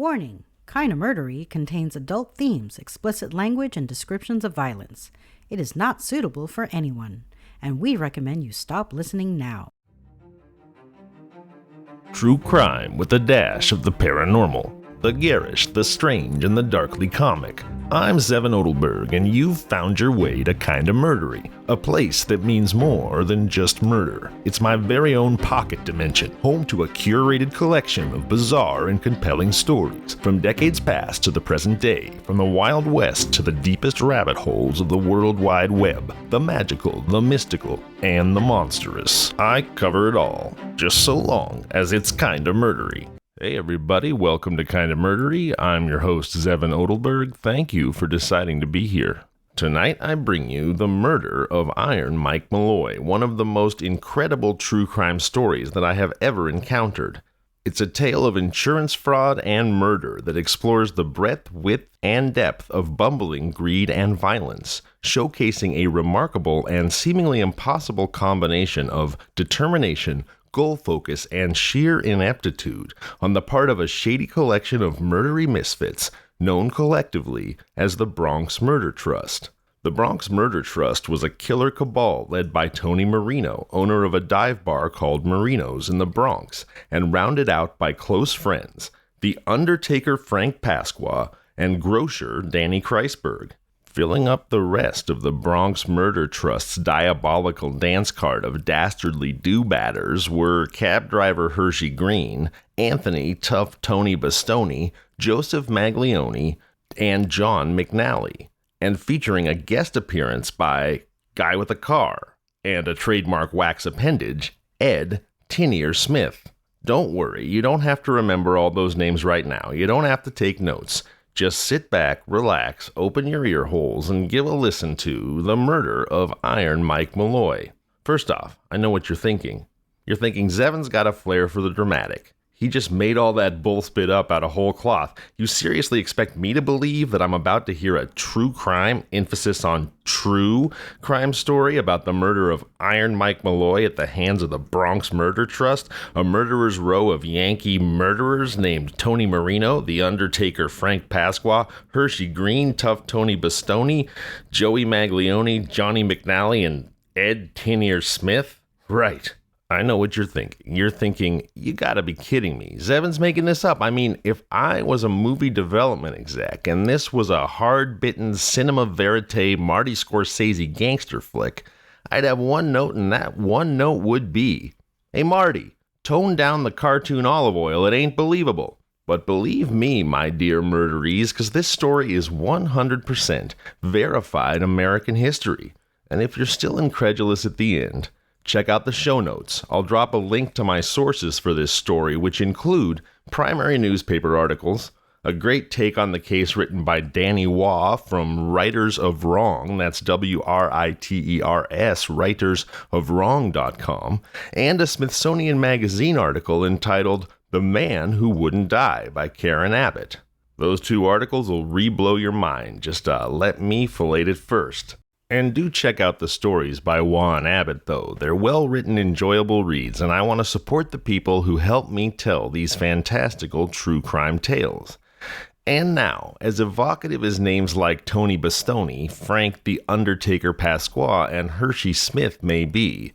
Warning! Kinda Murdery contains adult themes, explicit language, and descriptions of violence. It is not suitable for anyone, and we recommend you stop listening now. True crime with a dash of the paranormal, the garish, the strange, and the darkly comic. I'm Zevin Odelberg, and you've found your way to Kinda Murdery, a place that means more than just murder. It's my very own pocket dimension, home to a curated collection of bizarre and compelling stories, from decades past to the present day, from the Wild West to the deepest rabbit holes of the World Wide Web, the magical, the mystical, and the monstrous. I cover it all, just so long as it's Kinda Murdery. Hey everybody, welcome to Kinda Murdery. I'm your host, Zevin Odelberg. Thank you for deciding to be here. Tonight I bring you the murder of Iron Mike Malloy, one of the most incredible true crime stories that I have ever encountered. It's a tale of insurance fraud and murder that explores the breadth, width, and depth of bumbling greed and violence, showcasing a remarkable and seemingly impossible combination of determination, goal focus, and sheer ineptitude on the part of a shady collection of murdery misfits known collectively as the Bronx Murder Trust. The Bronx Murder Trust was a killer cabal led by Tony Marino, owner of a dive bar called Marino's in the Bronx, and rounded out by close friends, the undertaker Frank Pasqua and grocer Danny Kreisberg. Filling up the rest of the Bronx Murder Trust's diabolical dance card of dastardly do-batters were cab driver Hershey Green, Anthony Tough Tony Bastoni, Joseph Maglione, and John McNally, and featuring a guest appearance by Guy with a Car and a trademark wax appendage, Ed Tinier Smith. Don't worry, you don't have to remember all those names right now. You don't have to take notes. Just sit back, relax, open your ear holes, and give a listen to the murder of Iron Mike Malloy. First off, I know what you're thinking. You're thinking Zevin's got a flair for the dramatic. He just made all that bull spit up out of whole cloth. You seriously expect me to believe that I'm about to hear a true crime, emphasis on true crime story about the murder of Iron Mike Malloy at the hands of the Bronx Murder Trust, a murderer's row of Yankee murderers named Tony Marino, the Undertaker Frank Pasqua, Hershey Green, Tough Tony Bastoni, Joey Maglione, Johnny McNally, and Ed Tinier Smith? Right. I know what you're thinking. You're thinking, you gotta be kidding me. Zevin's making this up. I mean, if I was a movie development exec and this was a hard-bitten cinema verite Marty Scorsese gangster flick, I'd have one note, and that one note would be, hey Marty, tone down the cartoon olive oil. It ain't believable. But believe me, my dear murderies, because this story is 100% verified American history. And if you're still incredulous at the end, check out the show notes. I'll drop a link to my sources for this story, which include primary newspaper articles, a great take on the case written by Danny Waugh from Writers of Wrong, that's WRITERS, writersofwrong.com, and a Smithsonian Magazine article entitled The Man Who Wouldn't Die by Karen Abbott. Those two articles will re-blow your mind. Just let me fillet it first. And do check out the stories by Waugh and Abbott, though. They're well-written, enjoyable reads, and I want to support the people who help me tell these fantastical true crime tales. And now, as evocative as names like Tony Bastoni, Frank the Undertaker Pasqua, and Hershey Smith may be,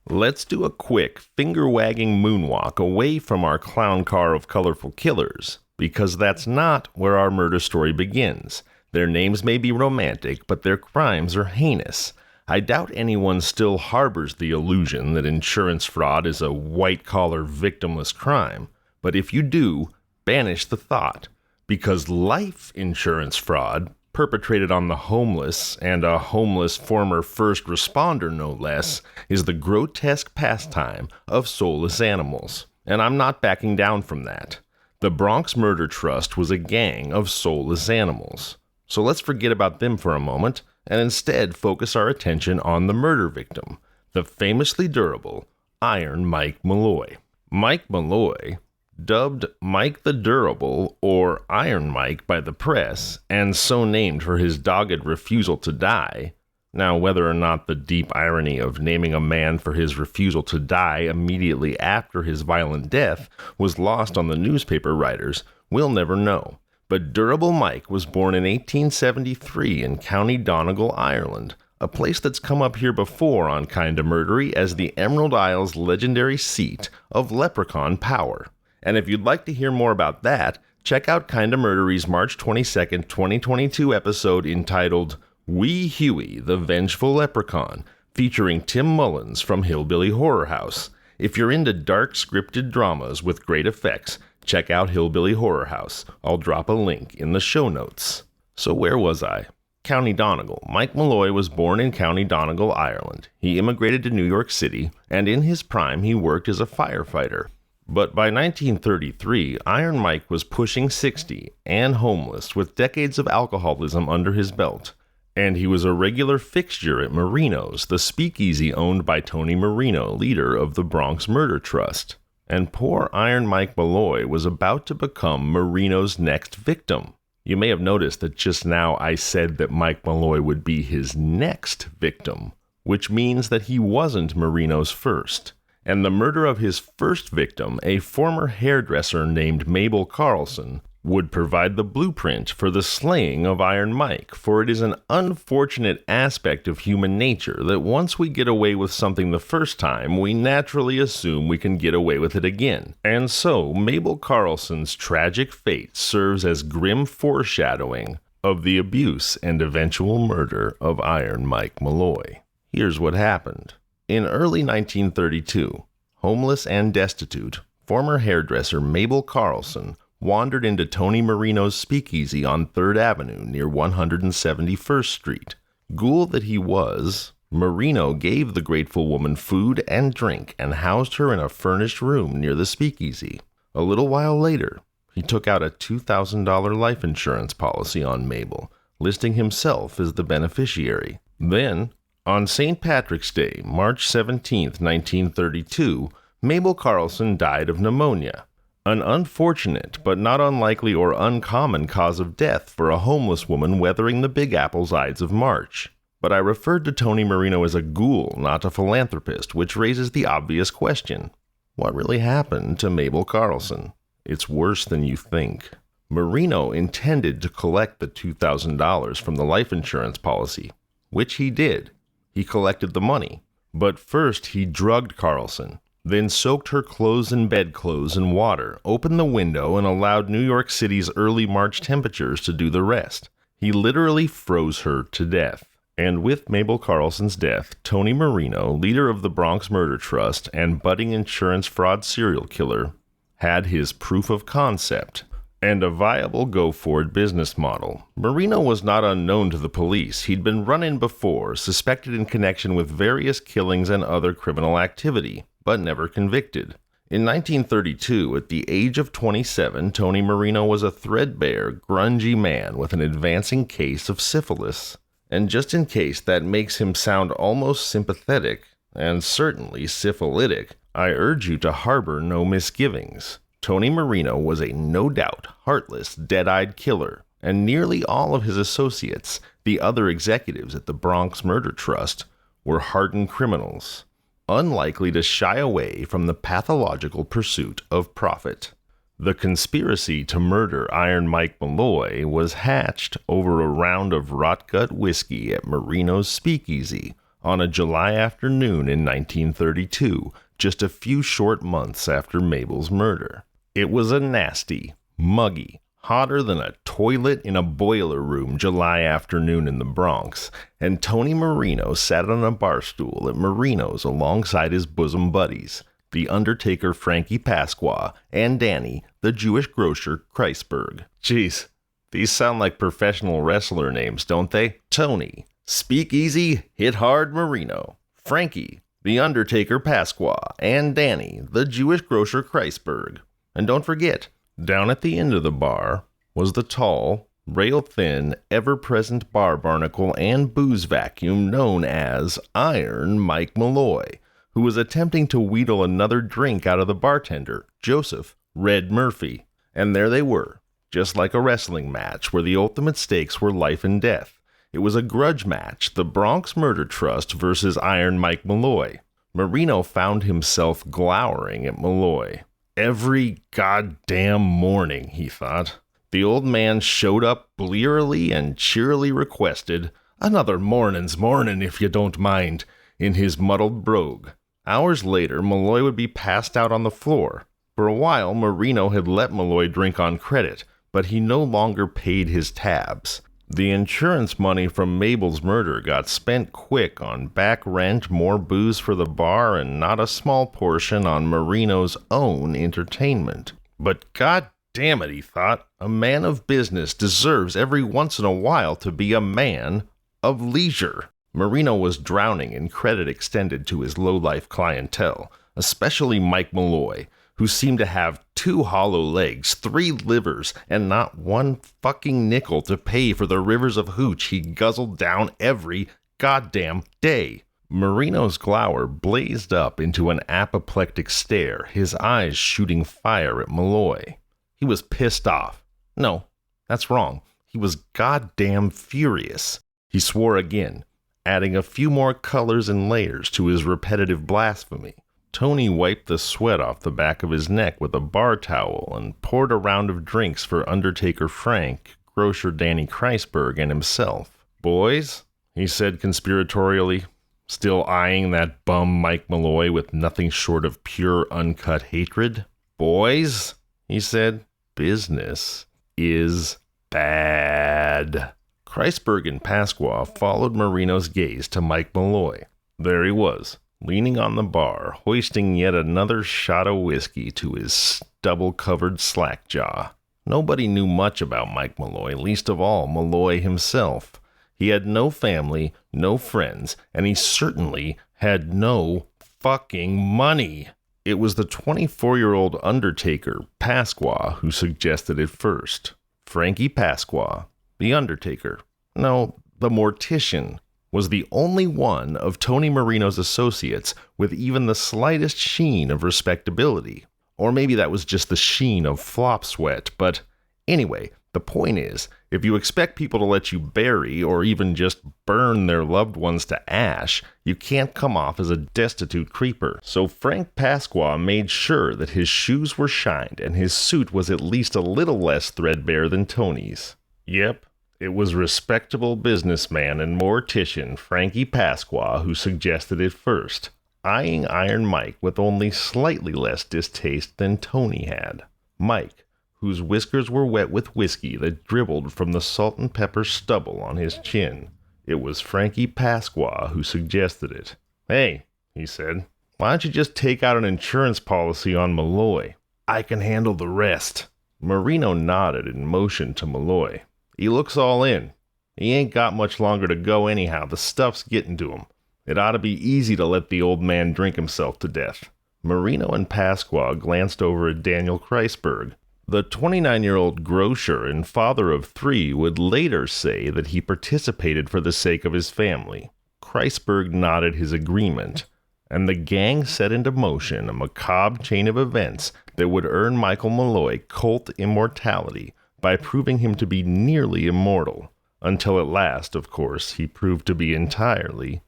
let's do a quick finger-wagging moonwalk away from our clown car of colorful killers, because that's not where our murder story begins. Their names may be romantic, but their crimes are heinous. I doubt anyone still harbors the illusion that insurance fraud is a white-collar, victimless crime. But if you do, banish the thought, because life insurance fraud, perpetrated on the homeless, and a homeless former first responder no less, is the grotesque pastime of soulless animals. And I'm not backing down from that. The Bronx Murder Trust was a gang of soulless animals. So let's forget about them for a moment, and instead focus our attention on the murder victim, the famously durable Iron Mike Malloy. Mike Malloy, dubbed Mike the Durable or Iron Mike by the press, and so named for his dogged refusal to die, Now, whether or not the deep irony of naming a man for his refusal to die immediately after his violent death was lost on the newspaper writers, we'll never know. But Durable Mike was born in 1873 in County Donegal, Ireland, a place that's come up here before on Kinda Murdery as the Emerald Isle's legendary seat of leprechaun power. And if you'd like to hear more about that, check out Kinda Murdery's March 22nd, 2022 episode entitled Wee Huey, the Vengeful Leprechaun, featuring Tim Mullins from Hillbilly Horror House. If you're into dark scripted dramas with great effects, check out Hillbilly Horror House. I'll drop a link in the show notes. So where was I? County Donegal. Mike Malloy was born in County Donegal, Ireland. He immigrated to New York City, and in his prime he worked as a firefighter. But by 1933, Iron Mike was pushing 60 and homeless with decades of alcoholism under his belt. And he was a regular fixture at Marino's, the speakeasy owned by Tony Marino, leader of the Bronx Murder Trust. And poor Iron Mike Malloy was about to become Marino's next victim. You may have noticed that just now I said that Mike Malloy would be his next victim, which means that he wasn't Marino's first. And the murder of his first victim, a former hairdresser named Mabel Carlson, would provide the blueprint for the slaying of Iron Mike, for it is an unfortunate aspect of human nature that once we get away with something the first time, we naturally assume we can get away with it again. And so, Mabel Carlson's tragic fate serves as grim foreshadowing of the abuse and eventual murder of Iron Mike Malloy. Here's what happened. In early 1932, homeless and destitute, former hairdresser Mabel Carlson wandered into Tony Marino's speakeasy on 3rd Avenue near 171st Street. Ghoul that he was, Marino gave the grateful woman food and drink and housed her in a furnished room near the speakeasy. A little while later, he took out a $2,000 life insurance policy on Mabel, listing himself as the beneficiary. Then, on St. Patrick's Day, March 17, 1932, Mabel Carlson died of pneumonia. An unfortunate but not unlikely or uncommon cause of death for a homeless woman weathering the Big Apple's Ides of March. But I referred to Tony Marino as a ghoul, not a philanthropist, which raises the obvious question. What really happened to Mabel Carlson? It's worse than you think. Marino intended to collect the $2,000 from the life insurance policy, which he did. He collected the money. But first he drugged Carlson, then soaked her clothes and bedclothes in water, opened the window, and allowed New York City's early March temperatures to do the rest. He literally froze her to death. And with Mabel Carlson's death, Tony Marino, leader of the Bronx Murder Trust and budding insurance fraud serial killer, had his proof of concept and a viable go-forward business model. Marino was not unknown to the police. He'd been run-in before, suspected in connection with various killings and other criminal activity, but never convicted. In 1932, at the age of 27, Tony Marino was a threadbare, grungy man with an advancing case of syphilis. And just in case that makes him sound almost sympathetic, and certainly syphilitic, I urge you to harbor no misgivings. Tony Marino was a no-doubt, heartless, dead-eyed killer, and nearly all of his associates, the other executives at the Bronx Murder Trust, were hardened criminals, unlikely to shy away from the pathological pursuit of profit. The conspiracy to murder Iron Mike Malloy was hatched over a round of rot-gut whiskey at Marino's Speakeasy on a July afternoon in 1932, just a few short months after Mabel's murder. It was a nasty, muggy, hotter than a toilet in a boiler room July afternoon in the Bronx, and Tony Marino sat on a bar stool at Marino's alongside his bosom buddies, the Undertaker Frankie Pasqua, and Danny, the Jewish grocer Kreisberg. Jeez, these sound like professional wrestler names, don't they? Tony, Speakeasy, Hit Hard Marino. Frankie, the Undertaker Pasqua, and Danny, the Jewish grocer Kreisberg. And don't forget, down at the end of the bar was the tall, rail-thin, ever-present bar barnacle and booze vacuum known as Iron Mike Malloy, who was attempting to wheedle another drink out of the bartender, Joseph Red Murphy. And there they were, just like a wrestling match where the ultimate stakes were life and death. It was a grudge match, the Bronx Murder Trust versus Iron Mike Malloy. Marino found himself glowering at Malloy. Every goddamn morning, he thought. The old man showed up blearily and cheerily requested, "Another mornin's mornin' if you don't mind," in his muddled brogue. Hours later, Malloy would be passed out on the floor. For a while, Marino had let Malloy drink on credit, but he no longer paid his tabs. The insurance money from Mabel's murder got spent quick on back rent, more booze for the bar, and not a small portion on Marino's own entertainment. But god damn it, he thought, a man of business deserves every once in a while to be a man of leisure. Marino was drowning in credit extended to his low-life clientele, especially Mike Malloy, who seemed to have 2 hollow legs, 3 livers, and not one fucking nickel to pay for the rivers of hooch he guzzled down every goddamn day. Marino's glower blazed up into an apoplectic stare, his eyes shooting fire at Malloy. He was pissed off. No, that's wrong. He was goddamn furious. He swore again, adding a few more colors and layers to his repetitive blasphemy. Tony wiped the sweat off the back of his neck with a bar towel and poured a round of drinks for Undertaker Frank, grocer Danny Kreisberg, and himself. "Boys," he said conspiratorially, still eyeing that bum Mike Malloy with nothing short of pure uncut hatred. "Boys," he said, "business is bad." Kreisberg and Pasqua followed Marino's gaze to Mike Malloy. There he was, leaning on the bar, hoisting yet another shot of whiskey to his stubble-covered slack jaw. Nobody knew much about Mike Malloy, least of all Malloy himself. He had no family, no friends, and he certainly had no fucking money. It was the 24-year-old Undertaker, Pasqua, who suggested it first. Frankie Pasqua, the Undertaker, no, the Mortician, was the only one of Tony Marino's associates with even the slightest sheen of respectability. Or maybe that was just the sheen of flop sweat, but anyway, the point is, if you expect people to let you bury or even just burn their loved ones to ash, you can't come off as a destitute creeper. So Frank Pasqua made sure that his shoes were shined and his suit was at least a little less threadbare than Tony's. Yep. It was respectable businessman and mortician Frankie Pasqua who suggested it first, eyeing Iron Mike with only slightly less distaste than Tony had. Mike, whose whiskers were wet with whiskey that dribbled from the salt and pepper stubble on his chin. It was Frankie Pasqua who suggested it. "Hey," he said, "why don't you just take out an insurance policy on Malloy? I can handle the rest." Marino nodded and motioned to Malloy. "He looks all in. He ain't got much longer to go anyhow. The stuff's getting to him. It ought to be easy to let the old man drink himself to death." Marino and Pasqua glanced over at Daniel Kreisberg. The 29-year-old grocer and father of 3 would later say that he participated for the sake of his family. Kreisberg nodded his agreement, and the gang set into motion a macabre chain of events that would earn Michael Malloy cult immortality by proving him to be nearly immortal, until at last, of course, he proved to be entirely,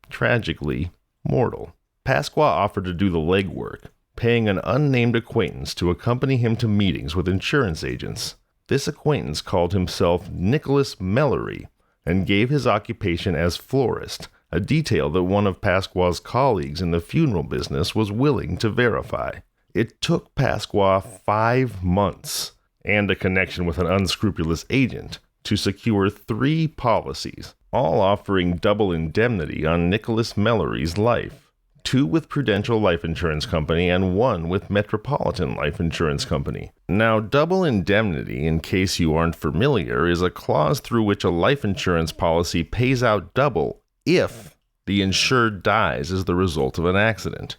tragically, mortal. Pasqua offered to do the legwork, paying an unnamed acquaintance to accompany him to meetings with insurance agents. This acquaintance called himself Nicholas Malloy and gave his occupation as florist, a detail that one of Pasqua's colleagues in the funeral business was willing to verify. It took Pasqua 5 months and a connection with an unscrupulous agent to secure 3 policies, all offering double indemnity on Nicholas Mallory's life. 2 with Prudential Life Insurance Company and 1 with Metropolitan Life Insurance Company. Now, double indemnity, in case you aren't familiar, is a clause through which a life insurance policy pays out double if the insured dies as the result of an accident.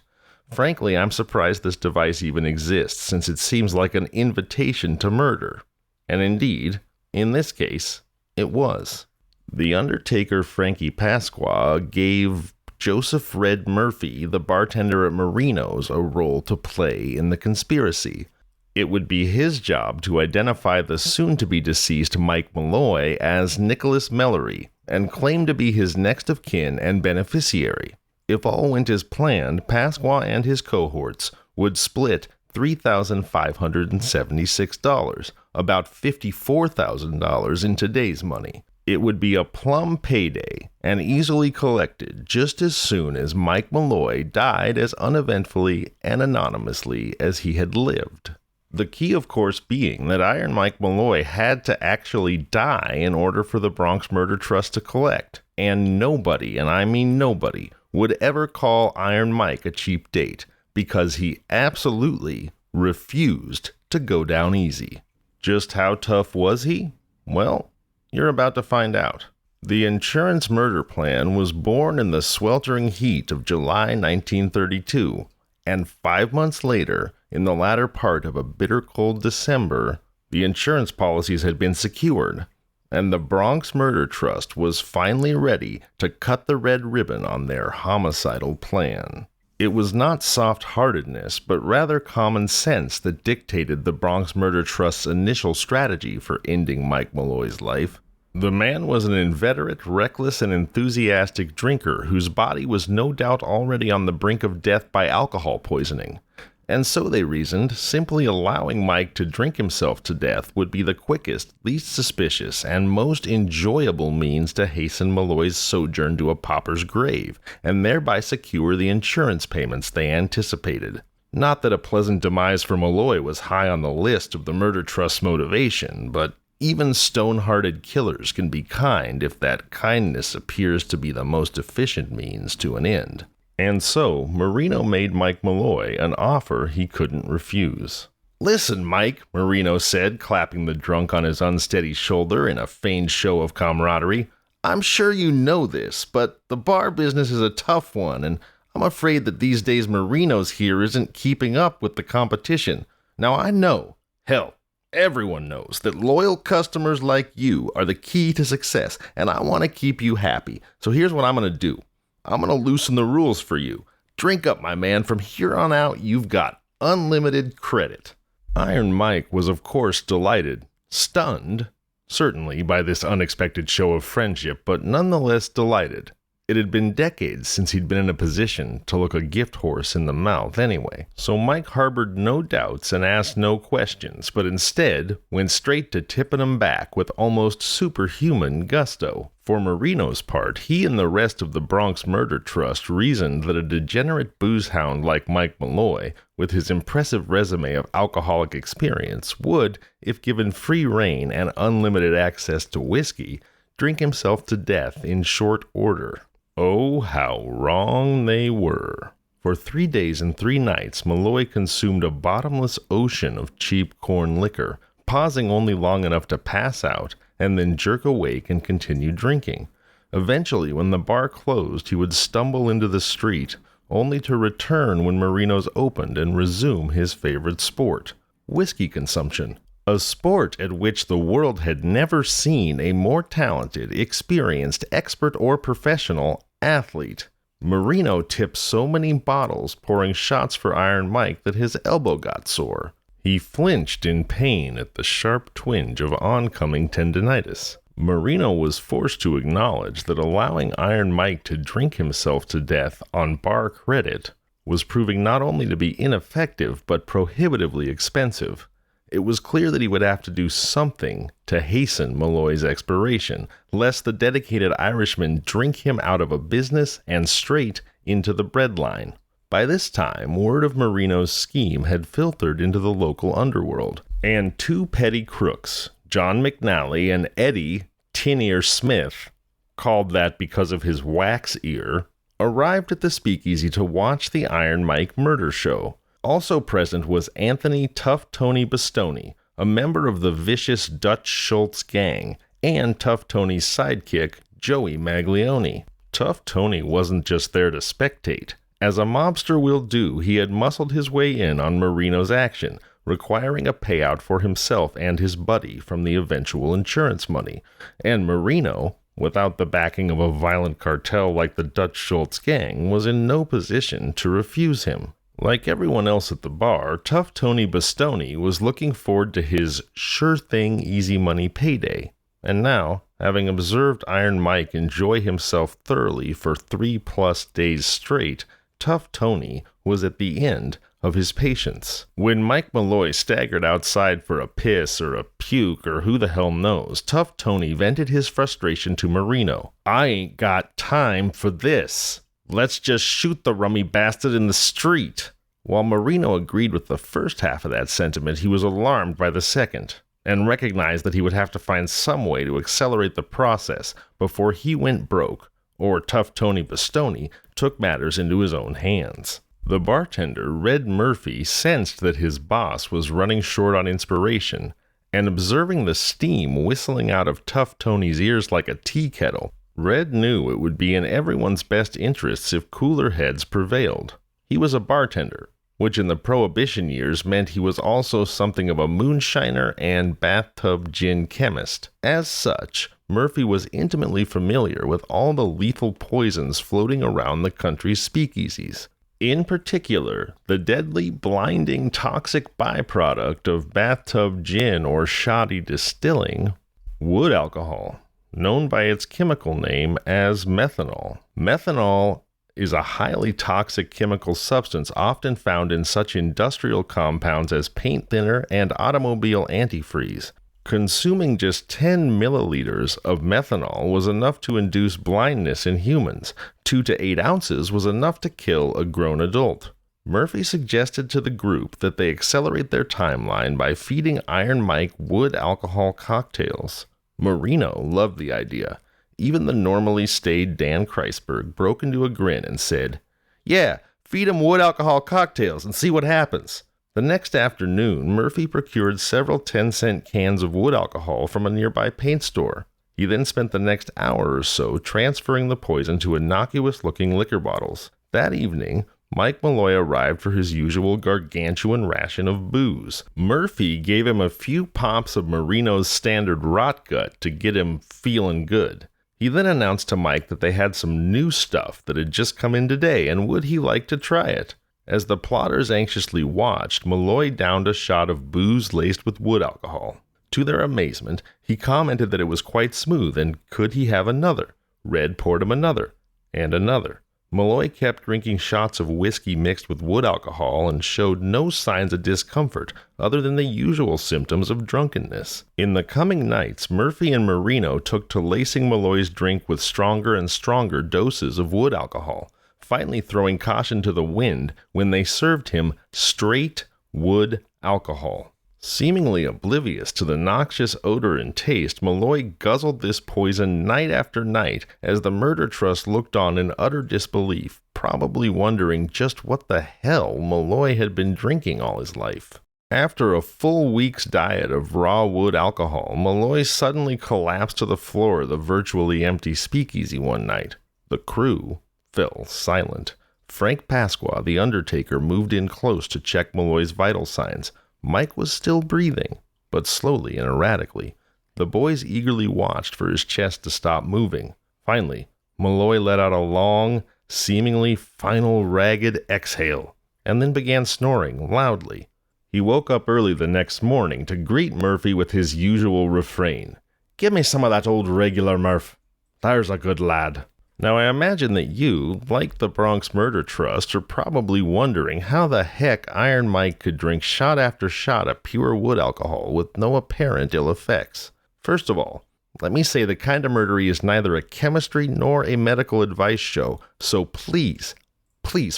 Frankly, I'm surprised this device even exists, since it seems like an invitation to murder. And indeed, in this case, it was. The Undertaker Frankie Pasqua gave Joseph Red Murphy, the bartender at Marino's, a role to play in the conspiracy. It would be his job to identify the soon-to-be-deceased Mike Malloy as Nicholas Malloy and claimed to be his next of kin and beneficiary. If all went as planned, Pasqua and his cohorts would split $3,576, about $54,000 in today's money. It would be a plum payday and easily collected just as soon as Mike Malloy died as uneventfully and anonymously as he had lived. The key, of course, being that Iron Mike Malloy had to actually die in order for the Bronx Murder Trust to collect, and nobody, and I mean nobody, would ever call Iron Mike a cheap date because he absolutely refused to go down easy. Just how tough was he? Well, you're about to find out. The insurance murder plan was born in the sweltering heat of July 1932, and 5 months later, in the latter part of a bitter cold December, the insurance policies had been secured, and the Bronx Murder Trust was finally ready to cut the red ribbon on their homicidal plan. It was not soft-heartedness, but rather common sense that dictated the Bronx Murder Trust's initial strategy for ending Mike Malloy's life. The man was an inveterate, reckless, and enthusiastic drinker whose body was no doubt already on the brink of death by alcohol poisoning. And so they reasoned, simply allowing Mike to drink himself to death would be the quickest, least suspicious, and most enjoyable means to hasten Malloy's sojourn to a pauper's grave, and thereby secure the insurance payments they anticipated. Not that a pleasant demise for Malloy was high on the list of the murder trust's motivation, but even stone-hearted killers can be kind if that kindness appears to be the most efficient means to an end. And so, Marino made Mike Malloy an offer he couldn't refuse. "Listen, Mike," Marino said, clapping the drunk on his unsteady shoulder in a feigned show of camaraderie. "I'm sure you know this, but the bar business is a tough one, and I'm afraid that these days Marino's here isn't keeping up with the competition. Now I know, hell, everyone knows that loyal customers like you are the key to success, and I want to keep you happy. So here's what I'm going to do. I'm going to loosen the rules for you. Drink up, my man. From here on out, you've got unlimited credit." Iron Mike was, of course, delighted, stunned, certainly, by this unexpected show of friendship, but nonetheless delighted. It had been decades since he'd been in a position to look a gift horse in the mouth anyway, so Mike harbored no doubts and asked no questions, but instead went straight to tipping him back with almost superhuman gusto. For Marino's part, he and the rest of the Bronx Murder Trust reasoned that a degenerate booze-hound like Mike Malloy, with his impressive resume of alcoholic experience, would, if given free rein and unlimited access to whiskey, drink himself to death in short order. Oh, how wrong they were. For 3 days and 3 nights, Malloy consumed a bottomless ocean of cheap corn liquor, pausing only long enough to pass out and then jerk awake and continue drinking. Eventually, when the bar closed, he would stumble into the street, only to return when Marino's opened and resume his favorite sport, whiskey consumption. A sport at which the world had never seen a more talented, experienced, expert, or professional athlete. Marino tipped so many bottles pouring shots for Iron Mike that his elbow got sore. He flinched in pain at the sharp twinge of oncoming tendinitis. Marino was forced to acknowledge that allowing Iron Mike to drink himself to death on bar credit was proving not only to be ineffective but prohibitively expensive. It was clear that he would have to do something to hasten Malloy's expiration, lest the dedicated Irishman drink him out of a business and straight into the breadline. By this time, word of Marino's scheme had filtered into the local underworld, and 2 petty crooks, John McNally and Eddie Tin Ear Smith, called that because of his wax ear, arrived at the speakeasy to watch the Iron Mike murder show. Also present was Anthony Tough Tony Bastoni, a member of the vicious Dutch Schultz gang, and Tough Tony's sidekick, Joey Maglione. Tough Tony wasn't just there to spectate. As a mobster will do, he had muscled his way in on Marino's action, requiring a payout for himself and his buddy from the eventual insurance money. And Marino, without the backing of a violent cartel like the Dutch Schultz gang, was in no position to refuse him. Like everyone else at the bar, Tough Tony Bastoni was looking forward to his sure-thing easy money payday, and now Having observed Iron Mike enjoy himself thoroughly for 3+ days straight, Tough Tony was at the end of his patience. When Mike Malloy staggered outside for a piss or a puke or who the hell knows, Tough Tony vented his frustration to Marino. "I ain't got time for this. Let's just shoot the rummy bastard in the street." While Marino agreed with the first half of that sentiment, he was alarmed by the second, and recognized that he would have to find some way to accelerate the process before he went broke, or Tough Tony Bastoni took matters into his own hands. The bartender, Red Murphy, sensed that his boss was running short on inspiration, and observing the steam whistling out of Tough Tony's ears like a tea kettle, Red knew it would be in everyone's best interests if cooler heads prevailed. He was a bartender, which in the Prohibition years meant he was also something of a moonshiner and bathtub gin chemist. As such, Murphy was intimately familiar with all the lethal poisons floating around the country's speakeasies. In particular, the deadly, blinding, toxic byproduct of bathtub gin or shoddy distilling, wood alcohol, known by its chemical name as methanol. Methanol is a highly toxic chemical substance often found in such industrial compounds as paint thinner and automobile antifreeze. Consuming just 10 milliliters of methanol was enough to induce blindness in humans. 2 to 8 ounces was enough to kill a grown adult. Murphy suggested to the group that they accelerate their timeline by feeding Iron Mike wood alcohol cocktails. Marino loved the idea. Even the normally staid Dan Kreisberg broke into a grin and said, "Yeah, feed him wood alcohol cocktails and see what happens." The next afternoon, Murphy procured several 10-cent cans of wood alcohol from a nearby paint store. He then spent the next hour or so transferring the poison to innocuous-looking liquor bottles. That evening, Mike Malloy arrived for his usual gargantuan ration of booze. Murphy gave him a few pops of Marino's standard rot gut to get him feeling good. He then announced to Mike that they had some new stuff that had just come in today, and would he like to try it? As the plotters anxiously watched, Malloy downed a shot of booze laced with wood alcohol. To their amazement, he commented that it was quite smooth, and could he have another? Red poured him another, and another. Malloy kept drinking shots of whiskey mixed with wood alcohol and showed no signs of discomfort other than the usual symptoms of drunkenness. In the coming nights, Murphy and Marino took to lacing Malloy's drink with stronger and stronger doses of wood alcohol, finally throwing caution to the wind when they served him straight wood alcohol. Seemingly oblivious to the noxious odor and taste, Malloy guzzled this poison night after night as the Murder Trust looked on in utter disbelief, probably wondering just what the hell Malloy had been drinking all his life. After a full week's diet of raw wood alcohol, Malloy suddenly collapsed to the floor of the virtually empty speakeasy one night. The crew fell silent. Frank Pasqua, the undertaker, moved in close to check Malloy's vital signs. Mike was still breathing, but slowly and erratically. The boys eagerly watched for his chest to stop moving. Finally, Malloy let out a long, seemingly final ragged exhale, and then began snoring loudly. He woke up early the next morning to greet Murphy with his usual refrain. "Give me some of that old regular, Murph. There's a good lad." Now, I imagine that you, like the Bronx Murder Trust, are probably wondering how the heck Iron Mike could drink shot after shot of pure wood alcohol with no apparent ill effects. First of all, let me say that Kinda Murdery is neither a chemistry nor a medical advice show, so please,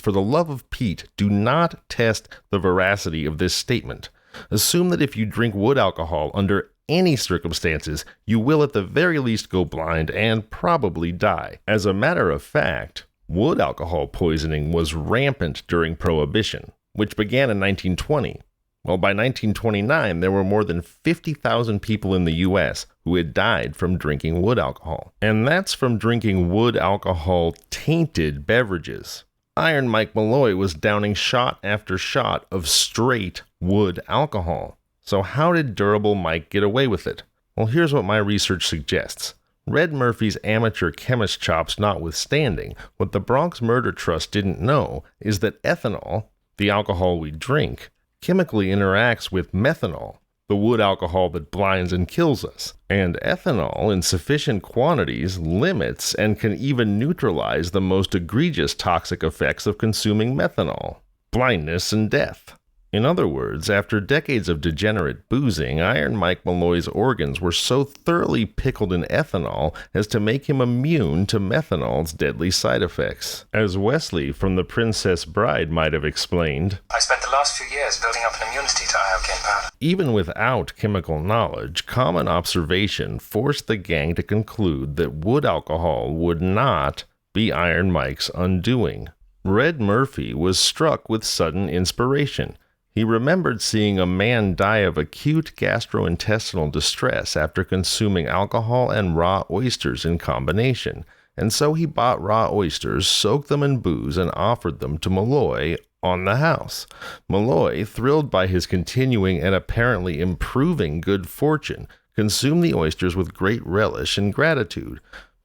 for the love of Pete, do not test the veracity of this statement. Assume that if you drink wood alcohol under any circumstances, you will at the very least go blind and probably die. As a matter of fact, wood alcohol poisoning was rampant during Prohibition, which began in 1920. Well, by 1929, there were more than 50,000 people in the U.S. who had died from drinking wood alcohol. And that's from drinking wood alcohol-tainted beverages. Iron Mike Malloy was downing shot after shot of straight wood alcohol. So how did Durable Mike get away with it? Well, here's what my research suggests. Red Murphy's amateur chemist chops notwithstanding, what the Bronx Murder Trust didn't know is that ethanol, the alcohol we drink, chemically interacts with methanol, the wood alcohol that blinds and kills us, and ethanol in sufficient quantities limits and can even neutralize the most egregious toxic effects of consuming methanol: blindness and death. In other words, after decades of degenerate boozing, Iron Mike Malloy's organs were so thoroughly pickled in ethanol as to make him immune to methanol's deadly side effects. As Wesley from The Princess Bride might have explained, I spent the last few years building up an immunity to iocane powder. Even without chemical knowledge, common observation forced the gang to conclude that wood alcohol would not be Iron Mike's undoing. Red Murphy was struck with sudden inspiration. He remembered seeing a man die of acute gastrointestinal distress after consuming alcohol and raw oysters in combination, and so he bought raw oysters, soaked them in booze, and offered them to Malloy on the house. Malloy, thrilled by his continuing and apparently improving good fortune, consumed the oysters with great relish and gratitude,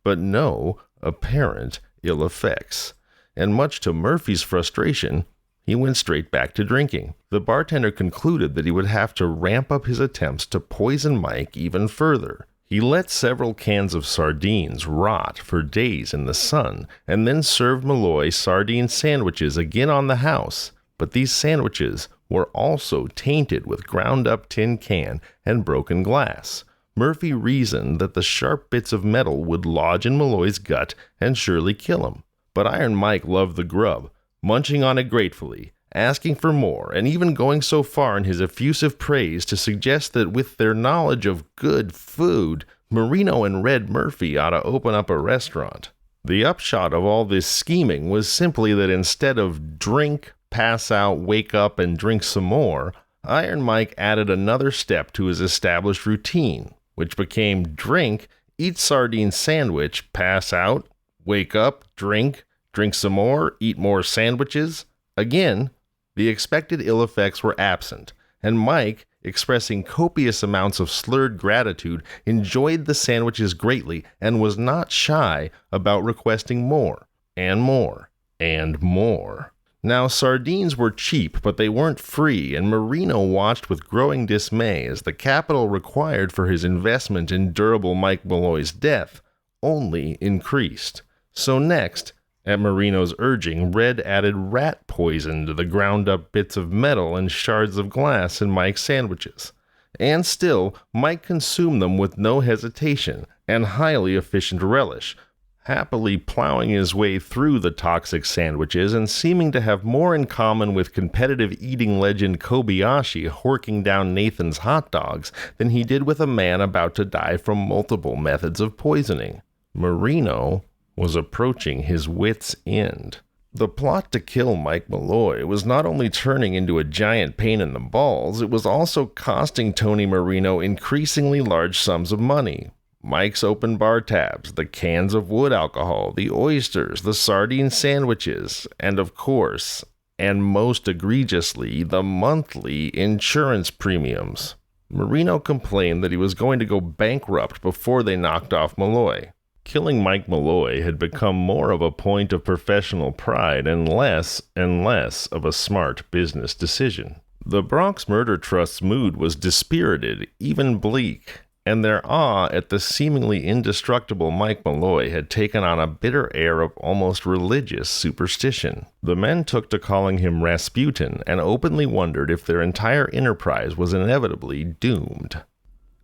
but no apparent ill effects. And much to Murphy's frustration, he went straight back to drinking. The bartender concluded that he would have to ramp up his attempts to poison Mike even further. He let several cans of sardines rot for days in the sun, and then served Malloy sardine sandwiches again on the house. But these sandwiches were also tainted with ground-up tin can and broken glass. Murphy reasoned that the sharp bits of metal would lodge in Malloy's gut and surely kill him. But Iron Mike loved the grub, munching on it gratefully, asking for more, and even going so far in his effusive praise to suggest that with their knowledge of good food, Marino and Red Murphy ought to open up a restaurant. The upshot of all this scheming was simply that instead of drink, pass out, wake up, and drink some more, Iron Mike added another step to his established routine, which became drink, eat sardine sandwich, pass out, wake up, drink some more, eat more sandwiches. Again, the expected ill effects were absent, and Mike, expressing copious amounts of slurred gratitude, enjoyed the sandwiches greatly and was not shy about requesting more, and more, and more. Now, sardines were cheap, but they weren't free, and Marino watched with growing dismay as the capital required for his investment in durable Mike Malloy's death only increased. So next, at Marino's urging, Red added rat poison to the ground-up bits of metal and shards of glass in Mike's sandwiches. And still, Mike consumed them with no hesitation and highly efficient relish, happily plowing his way through the toxic sandwiches and seeming to have more in common with competitive eating legend Kobayashi horking down Nathan's hot dogs than he did with a man about to die from multiple methods of poisoning. Marino was approaching his wit's end. The plot to kill Mike Malloy was not only turning into a giant pain in the balls, it was also costing Tony Marino increasingly large sums of money. Mike's open bar tabs, the cans of wood alcohol, the oysters, the sardine sandwiches, and of course, and most egregiously, the monthly insurance premiums. Marino complained that he was going to go bankrupt before they knocked off Malloy. Killing Mike Malloy had become more of a point of professional pride and less of a smart business decision. The Bronx Murder Trust's mood was dispirited, even bleak, and their awe at the seemingly indestructible Mike Malloy had taken on a bitter air of almost religious superstition. The men took to calling him Rasputin and openly wondered if their entire enterprise was inevitably doomed.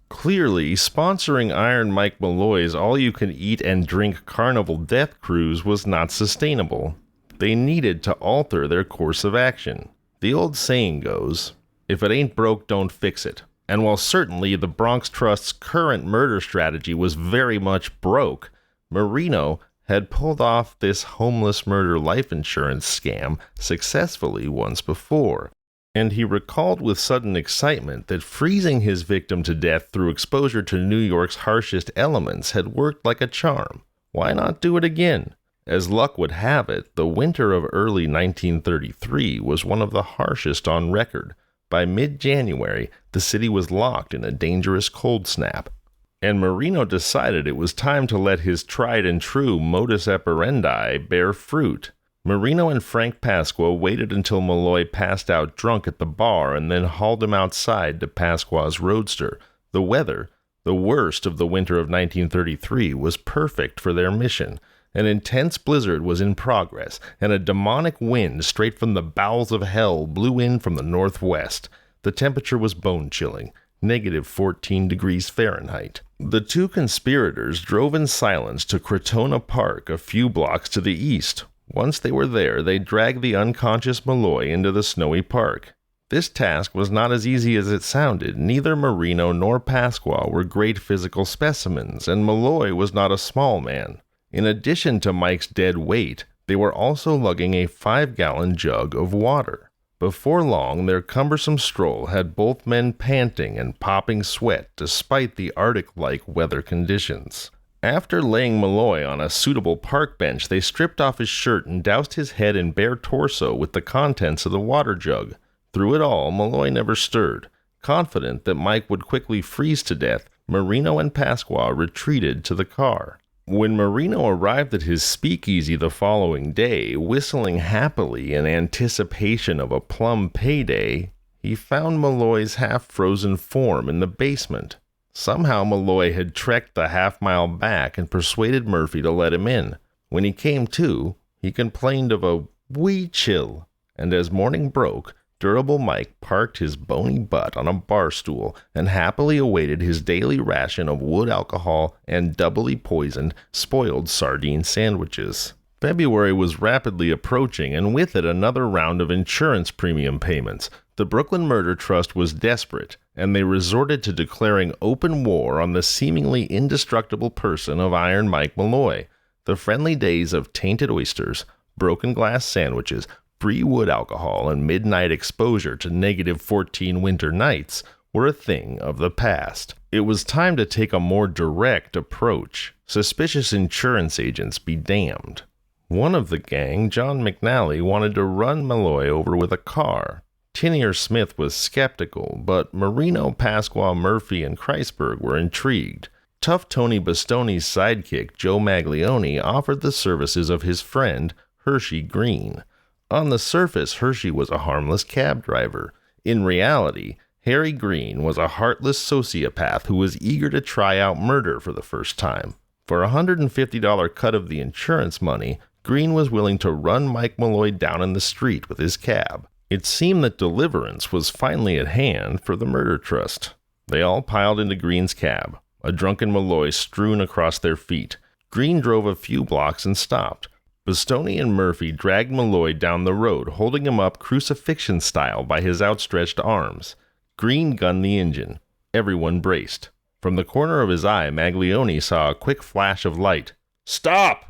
Clearly, sponsoring Iron Mike Malloy's all-you-can-eat and drink carnival death cruise was not sustainable. They needed to alter their course of action. The old saying goes, if it ain't broke, don't fix it. And while certainly the Bronx Trust's current murder strategy was very much broke, Marino had pulled off this homeless murder life insurance scam successfully once before. And he recalled with sudden excitement that freezing his victim to death through exposure to New York's harshest elements had worked like a charm. Why not do it again? As luck would have it, the winter of early 1933 was one of the harshest on record. By mid-January, the city was locked in a dangerous cold snap, and Marino decided it was time to let his tried-and-true modus operandi bear fruit. Marino and Frank Pasqua waited until Malloy passed out drunk at the bar and then hauled him outside to Pasqua's roadster. The weather, the worst of the winter of 1933, was perfect for their mission. An intense blizzard was in progress, and a demonic wind straight from the bowels of hell blew in from the northwest. The temperature was bone-chilling, -14 degrees Fahrenheit. The two conspirators drove in silence to Crotona Park, a few blocks to the east. Once they were there, they dragged the unconscious Malloy into the snowy park. This task was not as easy as it sounded. Neither Marino nor Pasqua were great physical specimens, and Malloy was not a small man. In addition to Mike's dead weight, they were also lugging a 5-gallon jug of water. Before long, their cumbersome stroll had both men panting and popping sweat despite the Arctic-like weather conditions. After laying Malloy on a suitable park bench, they stripped off his shirt and doused his head and bare torso with the contents of the water jug. Through it all, Malloy never stirred. Confident that Mike would quickly freeze to death, Marino and Pasqua retreated to the car. When Marino arrived at his speakeasy the following day, whistling happily in anticipation of a plum payday, he found Malloy's half-frozen form in the basement. Somehow Malloy had trekked the half-mile back and persuaded Murphy to let him in. When he came to, he complained of a wee chill, and as morning broke, Durable Mike parked his bony butt on a bar stool and happily awaited his daily ration of wood alcohol and doubly poisoned, spoiled sardine sandwiches. February was rapidly approaching, and with it another round of insurance premium payments. The Brooklyn Murder Trust was desperate, and they resorted to declaring open war on the seemingly indestructible person of Iron Mike Malloy. The friendly days of tainted oysters, broken glass sandwiches, free wood alcohol, and midnight exposure to -14 winter nights were a thing of the past. It was time to take a more direct approach. Suspicious insurance agents be damned. One of the gang, John McNally, wanted to run Malloy over with a car. Tinier Smith was skeptical, but Marino, Pasqua, Murphy, and Kreisberg were intrigued. Tough Tony Bastoni's sidekick, Joe Maglione, offered the services of his friend, Hershey Green. On the surface, Hershey was a harmless cab driver. In reality, Harry Green was a heartless sociopath who was eager to try out murder for the first time. For a $150 cut of the insurance money, Green was willing to run Mike Malloy down in the street with his cab. It seemed that deliverance was finally at hand for the Murder Trust. They all piled into Green's cab, a drunken Malloy strewn across their feet. Green drove a few blocks and stopped. Bastoni and Murphy dragged Malloy down the road, holding him up crucifixion style by his outstretched arms. Green gunned the engine. Everyone braced. From the corner of his eye, Maglione saw a quick flash of light. "Stop!"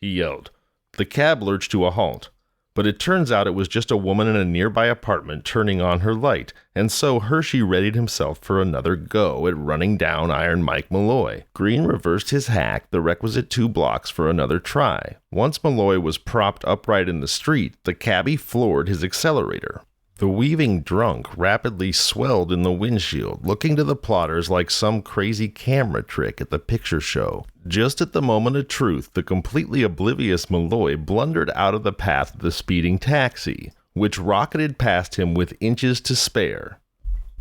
he yelled. The cab lurched to a halt. But it turns out it was just a woman in a nearby apartment turning on her light, and so Hershey readied himself for another go at running down Iron Mike Malloy. Green reversed his hack the requisite 2 blocks for another try. Once Malloy was propped upright in the street, the cabbie floored his accelerator. The weaving drunk rapidly swelled in the windshield, looking to the plotters like some crazy camera trick at the picture show. Just at the moment of truth, the completely oblivious Malloy blundered out of the path of the speeding taxi, which rocketed past him with inches to spare.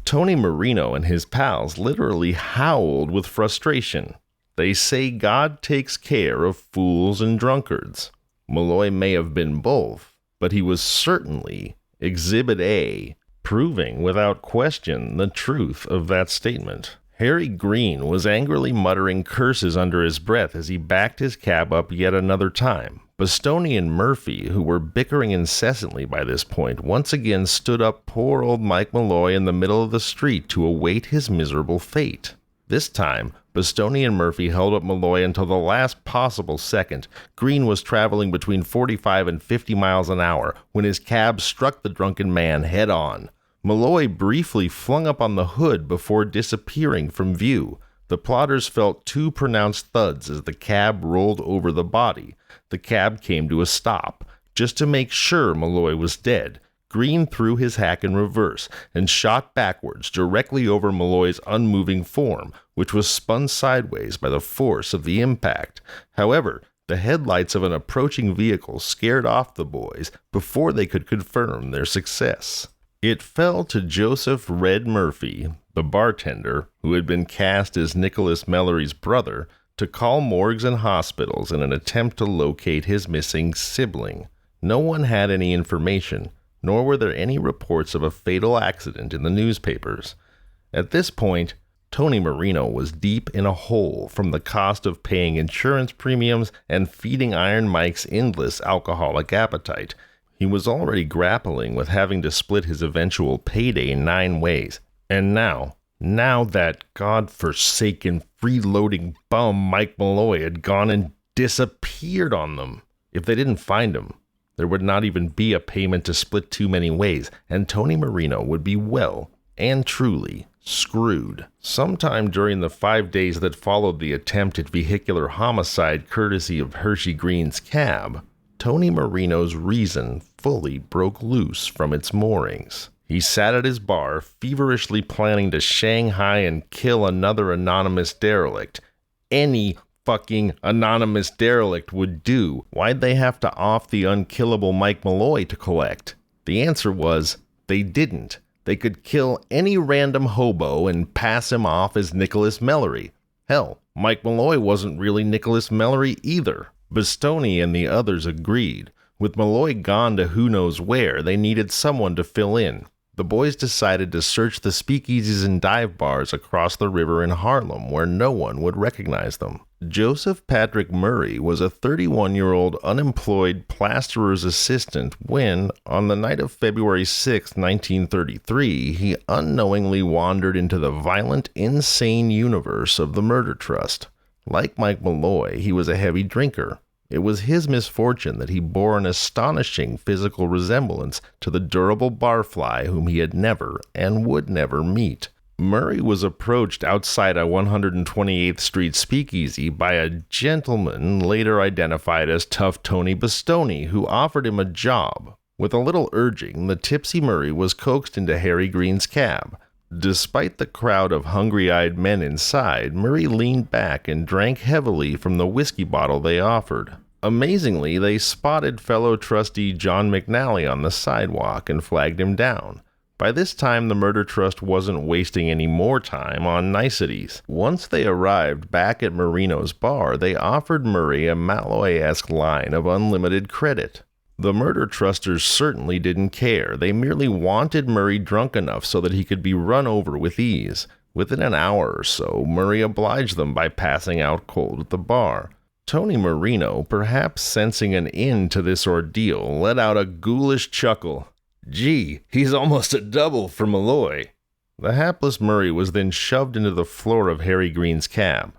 Tony Marino and his pals literally howled with frustration. They say God takes care of fools and drunkards. Malloy may have been both, but he was certainly Exhibit A, proving without question the truth of that statement. Harry Green was angrily muttering curses under his breath as he backed his cab up yet another time. Bastoni and Murphy, who were bickering incessantly by this point, once again stood up poor old Mike Malloy in the middle of the street to await his miserable fate. This time, Bastoni and Murphy held up Malloy until the last possible second. Green was traveling between 45 and 50 miles an hour when his cab struck the drunken man head on. Malloy briefly flung up on the hood before disappearing from view. The plotters felt 2 pronounced thuds as the cab rolled over the body. The cab came to a stop. Just to make sure Malloy was dead, Green threw his hack in reverse and shot backwards directly over Malloy's unmoving form, which was spun sideways by the force of the impact. However, The headlights of an approaching vehicle scared off the boys before they could confirm their success. It fell to Joseph Red Murphy, the bartender, who had been cast as Nicholas Mallory's brother, to call morgues and hospitals in an attempt to locate his missing sibling. No one had any information, nor were there any reports of a fatal accident in the newspapers. At this point, Tony Marino was deep in a hole from the cost of paying insurance premiums and feeding Iron Mike's endless alcoholic appetite. He was already grappling with having to split his eventual payday 9 ways. And now that God-forsaken freeloading bum Mike Malloy had gone and disappeared on them. If they didn't find him, there would not even be a payment to split too many ways, and Tony Marino would be well and truly screwed. Sometime during the 5 days that followed the attempted vehicular homicide courtesy of Hershey Green's cab, Tony Marino's reason fully broke loose from its moorings. He sat at his bar, feverishly planning to Shanghai and kill another anonymous derelict. Any fucking anonymous derelict would do. Why'd they have to off the unkillable Mike Malloy to collect? The answer was, they didn't. They could kill any random hobo and pass him off as Nicholas Mallory. Hell, Mike Malloy wasn't really Nicholas Mallory either. Bastoni and the others agreed. With Malloy gone to who knows where, they needed someone to fill in. The boys decided to search the speakeasies and dive bars across the river in Harlem where no one would recognize them. Joseph Patrick Murray was a 31-year-old unemployed plasterer's assistant when, on the night of February 6, 1933, he unknowingly wandered into the violent, insane universe of the Murder Trust. Like Mike Malloy, he was a heavy drinker. It was his misfortune that he bore an astonishing physical resemblance to the durable barfly whom he had never and would never meet. Murray was approached outside a 128th Street speakeasy by a gentleman later identified as Tough Tony Bastoni, who offered him a job. With a little urging, the tipsy Murray was coaxed into Harry Green's cab. Despite the crowd of hungry-eyed men inside, Murray leaned back and drank heavily from the whiskey bottle they offered. Amazingly, they spotted fellow trustee John McNally on the sidewalk and flagged him down. By this time, the Murder Trust wasn't wasting any more time on niceties. Once they arrived back at Marino's bar, they offered Murray a Malloy-esque line of unlimited credit. The Murder Trusters certainly didn't care. They merely wanted Murray drunk enough so that he could be run over with ease. Within an hour or so, Murray obliged them by passing out cold at the bar. Tony Marino, perhaps sensing an end to this ordeal, let out a ghoulish chuckle. Gee, he's almost a double for Malloy. The hapless Murray was then shoved into the floor of Harry Green's cab.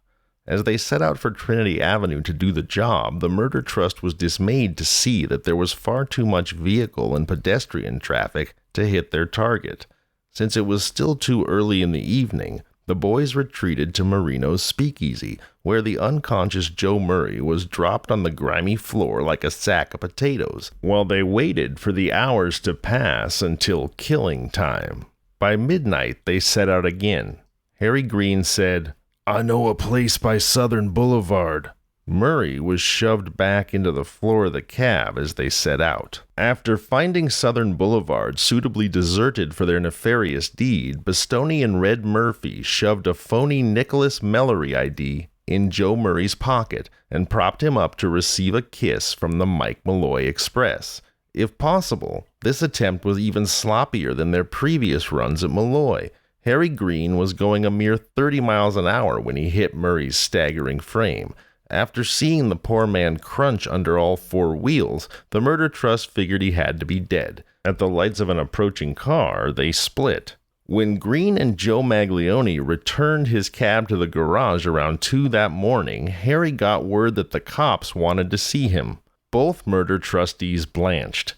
As they set out for Trinity Avenue to do the job, the Murder Trust was dismayed to see that there was far too much vehicle and pedestrian traffic to hit their target. Since it was still too early in the evening, the boys retreated to Marino's speakeasy, where the unconscious Joe Murray was dropped on the grimy floor like a sack of potatoes, while they waited for the hours to pass until killing time. By midnight, they set out again. Harry Green said, "I know a place by Southern Boulevard." Murray was shoved back into the floor of the cab as they set out. After finding Southern Boulevard suitably deserted for their nefarious deed, Bastoni and Red Murphy shoved a phony Nicholas Mallory ID in Joe Murray's pocket and propped him up to receive a kiss from the Mike Malloy Express. If possible, this attempt was even sloppier than their previous runs at Malloy. Harry Green was going a mere 30 miles an hour when he hit Murray's staggering frame. After seeing the poor man crunch under all 4 wheels, the Murder Trust figured he had to be dead. At the lights of an approaching car, they split. When Green and Joe Maglione returned his cab to the garage around 2 that morning, Harry got word that the cops wanted to see him. Both murder trustees blanched.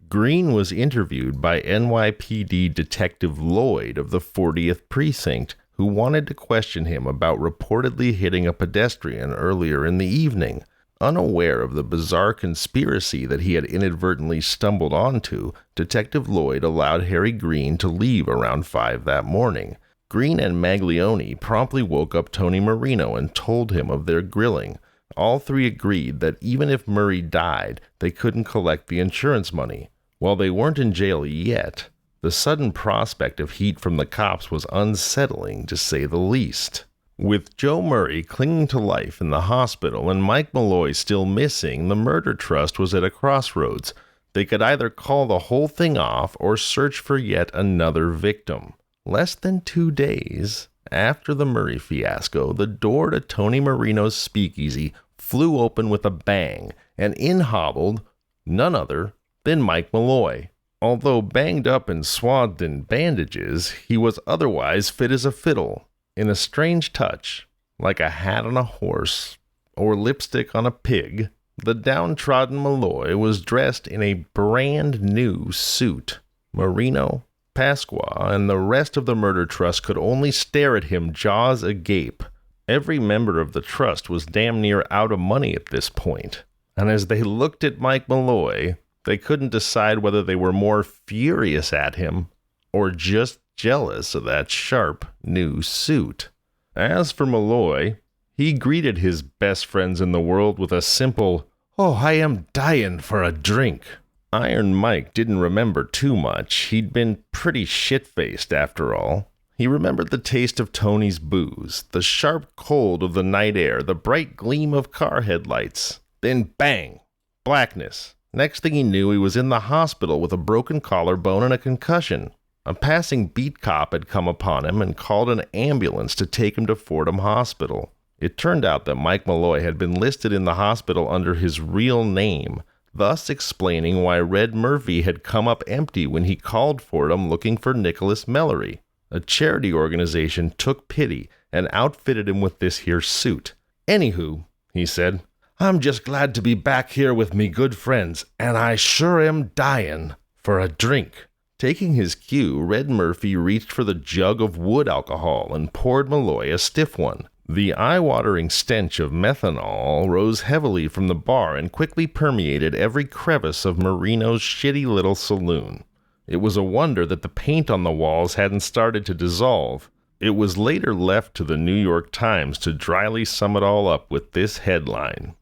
Green was interviewed by NYPD Detective Lloyd of the 40th Precinct, who wanted to question him about reportedly hitting a pedestrian earlier in the evening. Unaware of the bizarre conspiracy that he had inadvertently stumbled onto, Detective Lloyd allowed Harry Green to leave around 5 that morning. Green and Maglione promptly woke up Tony Marino and told him of their grilling. All three agreed that even if Murray died, they couldn't collect the insurance money. While they weren't in jail yet, the sudden prospect of heat from the cops was unsettling, to say the least. With Joe Murray clinging to life in the hospital and Mike Malloy still missing, the murder trust was at a crossroads. They could either call the whole thing off or search for yet another victim. Less than 2 days after the Murray fiasco, the door to Tony Marino's speakeasy flew open with a bang, and in hobbled none other than Mike Malloy. Although banged up and swathed in bandages, he was otherwise fit as a fiddle. In a strange touch, like a hat on a horse or lipstick on a pig, the downtrodden Malloy was dressed in a brand new suit. Marino, Pasqua, and the rest of the murder trust could only stare at him, jaws agape. Every member of the trust was damn near out of money at this point, and as they looked at Mike Malloy, they couldn't decide whether they were more furious at him or just jealous of that sharp new suit. As for Malloy, he greeted his best friends in the world with a simple, "Oh, I am dying for a drink." Iron Mike didn't remember too much. He'd been pretty shit-faced after all. He remembered the taste of Tony's booze, the sharp cold of the night air, the bright gleam of car headlights. Then bang! Blackness. Next thing he knew, he was in the hospital with a broken collarbone and a concussion. A passing beat cop had come upon him and called an ambulance to take him to Fordham Hospital. It turned out that Mike Malloy had been listed in the hospital under his real name, thus explaining why Red Murphy had come up empty when he called Fordham looking for Nicholas Mallory. A charity organization took pity and outfitted him with this here suit. "Anywho," he said, "I'm just glad to be back here with me good friends, and I sure am dying for a drink." Taking his cue, Red Murphy reached for the jug of wood alcohol and poured Malloy a stiff one. The eye-watering stench of methanol rose heavily from the bar and quickly permeated every crevice of Marino's shitty little saloon. It was a wonder that the paint on the walls hadn't started to dissolve. It was later left to the New York Times to dryly sum it all up with this headline: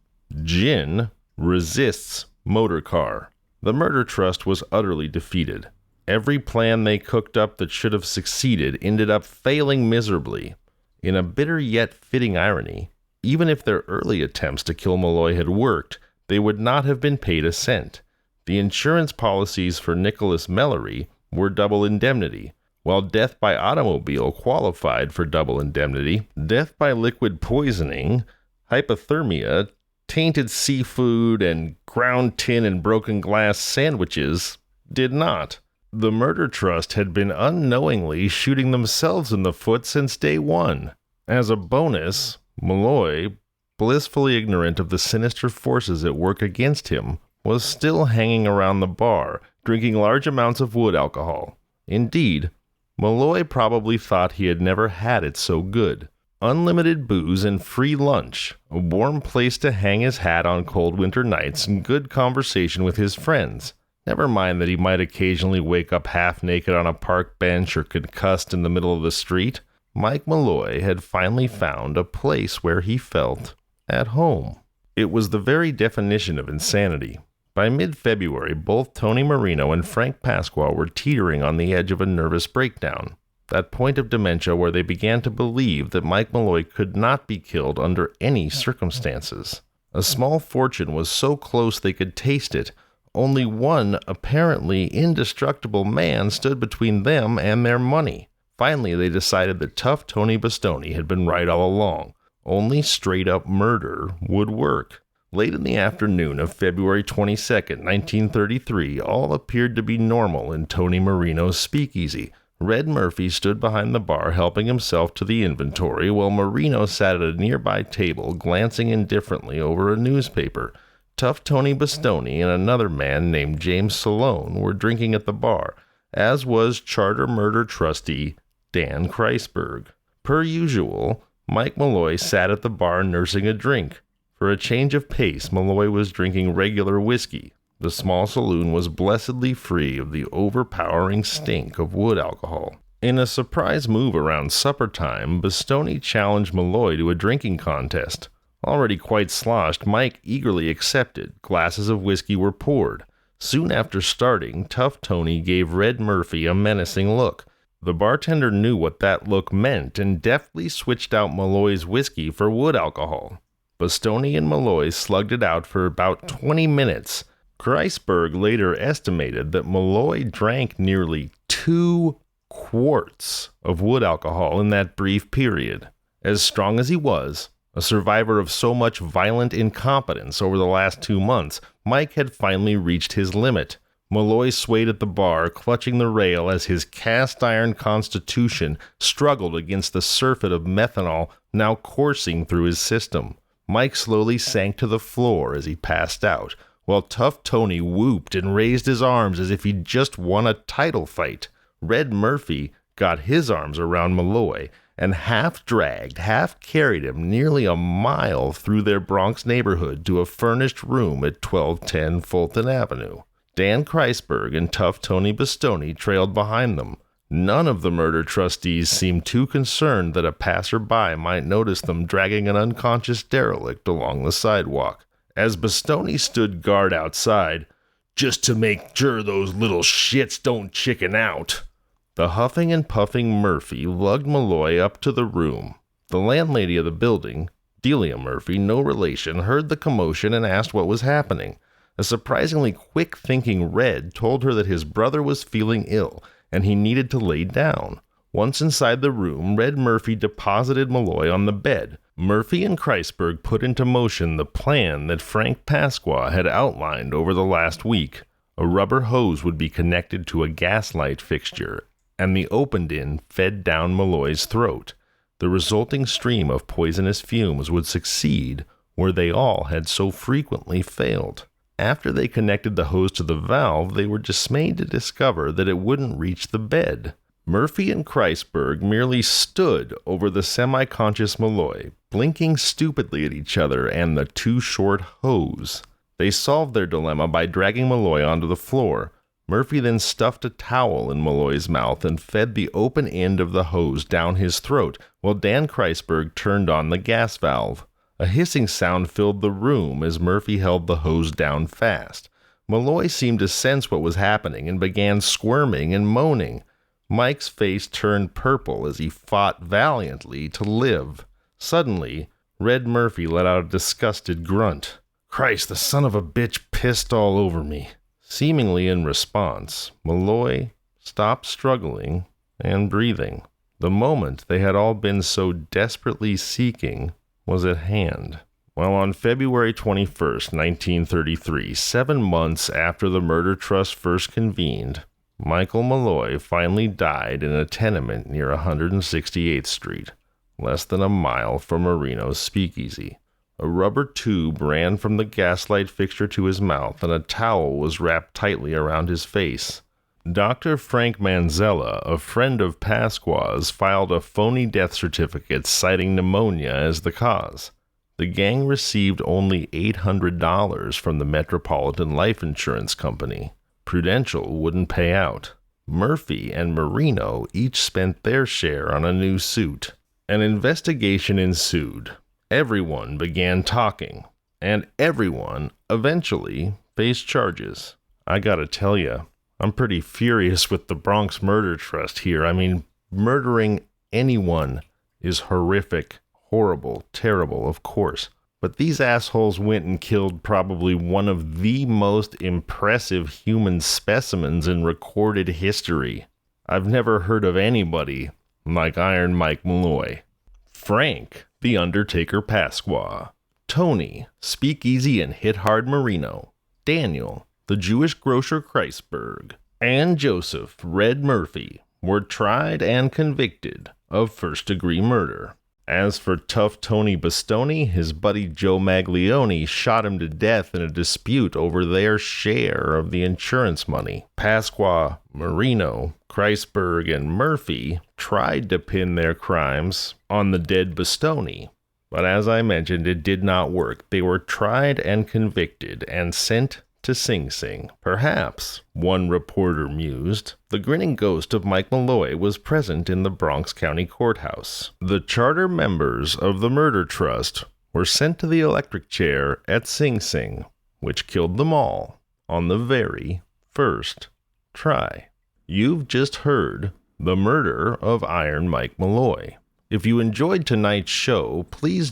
"Gin resists motor car." The murder trust was utterly defeated. Every plan they cooked up that should have succeeded ended up failing miserably. In a bitter yet fitting irony, even if their early attempts to kill Malloy had worked, they would not have been paid a cent. The insurance policies for Nicholas Mallory were double indemnity. While death by automobile qualified for double indemnity, death by liquid poisoning, hypothermia, tainted seafood, and ground tin and broken glass sandwiches did not. The murder trust had been unknowingly shooting themselves in the foot since day one. As a bonus, Malloy, blissfully ignorant of the sinister forces at work against him, was still hanging around the bar, drinking large amounts of wood alcohol. Indeed, Malloy probably thought he had never had it so good. Unlimited booze and free lunch, a warm place to hang his hat on cold winter nights, and good conversation with his friends. Never mind that he might occasionally wake up half-naked on a park bench or concussed in the middle of the street. Mike Malloy had finally found a place where he felt at home. It was the very definition of insanity. By mid-February, both Tony Marino and Frank Pasqua were teetering on the edge of a nervous breakdown, that point of dementia where they began to believe that Mike Malloy could not be killed under any circumstances. A small fortune was so close they could taste it. Only one apparently indestructible man stood between them and their money. Finally, they decided that tough Tony Bastoni had been right all along. Only straight-up murder would work. Late in the afternoon of February 22nd, 1933, all appeared to be normal in Tony Marino's speakeasy. Red Murphy stood behind the bar helping himself to the inventory, while Marino sat at a nearby table glancing indifferently over a newspaper. Tough Tony Bastoni and another man named James Salone were drinking at the bar, as was charter murder trustee Dan Kreisberg. Per usual, Mike Malloy sat at the bar nursing a drink. For a change of pace, Malloy was drinking regular whiskey. The small saloon was blessedly free of the overpowering stink of wood alcohol. In a surprise move around supper time, Bastoni challenged Malloy to a drinking contest. Already quite sloshed, Mike eagerly accepted. Glasses of whiskey were poured. Soon after starting, Tough Tony gave Red Murphy a menacing look. The bartender knew what that look meant and deftly switched out Malloy's whiskey for wood alcohol. Bastoni and Malloy slugged it out for about 20 minutes. Kreisberg later estimated that Malloy drank nearly 2 quarts of wood alcohol in that brief period. As strong as he was, a survivor of so much violent incompetence over the last 2 months, Mike had finally reached his limit. Malloy swayed at the bar, clutching the rail as his cast-iron constitution struggled against the surfeit of methanol now coursing through his system. Mike slowly sank to the floor as he passed out, while Tough Tony whooped and raised his arms as if he'd just won a title fight. Red Murphy got his arms around Malloy and half-dragged, half-carried him nearly a mile through their Bronx neighborhood to a furnished room at 1210 Fulton Avenue. Dan Kreisberg and Tough Tony Bastoni trailed behind them. None of the murder trustees seemed too concerned that a passerby might notice them dragging an unconscious derelict along the sidewalk. As Bastoni stood guard outside, "Just to make sure those little shits don't chicken out," the huffing and puffing Murphy lugged Malloy up to the room. The landlady of the building, Delia Murphy, no relation, heard the commotion and asked what was happening. A surprisingly quick-thinking Red told her that his brother was feeling ill and he needed to lay down. Once inside the room, Red Murphy deposited Malloy on the bed. Murphy and Kreisberg put into motion the plan that Frank Pasqua had outlined over the last week. A rubber hose would be connected to a gaslight fixture, and the opened-in fed down Malloy's throat. The resulting stream of poisonous fumes would succeed where they all had so frequently failed. After they connected the hose to the valve, they were dismayed to discover that it wouldn't reach the bed. Murphy and Kreisberg merely stood over the semi-conscious Malloy, blinking stupidly at each other and the too short hose. They solved their dilemma by dragging Malloy onto the floor. Murphy then stuffed a towel in Malloy's mouth and fed the open end of the hose down his throat, while Dan Kreisberg turned on the gas valve. A hissing sound filled the room as Murphy held the hose down fast. Malloy seemed to sense what was happening and began squirming and moaning. Mike's face turned purple as he fought valiantly to live. Suddenly, Red Murphy let out a disgusted grunt. "Christ, the son of a bitch pissed all over me." Seemingly in response, Malloy stopped struggling and breathing. The moment they had all been so desperately seeking was at hand. Well, on February 21st, 1933, 7 months after the murder trust first convened, Michael Malloy finally died in a tenement near 168th Street, less than a mile from Marino's Speakeasy. A rubber tube ran from the gaslight fixture to his mouth, and a towel was wrapped tightly around his face. Dr. Frank Manzella, a friend of Pasqua's, filed a phony death certificate citing pneumonia as the cause. The gang received only $800 from the Metropolitan Life Insurance Company. Prudential wouldn't pay out. Murphy and Marino each spent their share on a new suit. An investigation ensued. Everyone began talking, and everyone eventually faced charges. I gotta tell you, I'm pretty furious with the Bronx Murder Trust here. I mean, murdering anyone is horrific, horrible, terrible, of course. But these assholes went and killed probably one of the most impressive human specimens in recorded history. I've never heard of anybody like Iron Mike Malloy. Frank, the Undertaker Pasqua. Tony, Speakeasy and Hit Hard Marino. Daniel, the Jewish grocer Kreisberg, and Joseph, Red Murphy, were tried and convicted of first-degree murder. As for Tough Tony Bastoni, his buddy Joe Maglione shot him to death in a dispute over their share of the insurance money. Pasqua, Marino, Kreisberg, and Murphy tried to pin their crimes on the dead Bastoni, but as I mentioned, it did not work. They were tried and convicted and sent to Sing Sing. Perhaps, one reporter mused, the grinning ghost of Mike Malloy was present in the Bronx County Courthouse. The charter members of the Murder Trust were sent to the electric chair at Sing Sing, which killed them all on the very first try. You've just heard the murder of Iron Mike Malloy. If you enjoyed tonight's show, please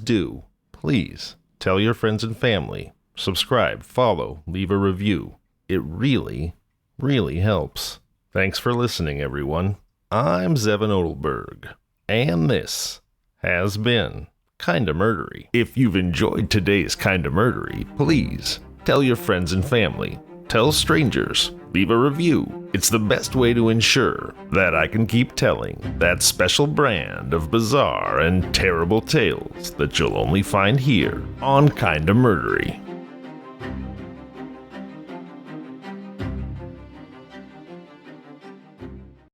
tell your friends and family. Subscribe, follow, leave a review. It really, really helps. Thanks for listening, everyone. I'm Zevin Odelberg, and this has been Kinda Murdery. If you've enjoyed today's Kinda Murdery, please tell your friends and family. Tell strangers. Leave a review. It's the best way to ensure that I can keep telling that special brand of bizarre and terrible tales that you'll only find here on Kinda Murdery.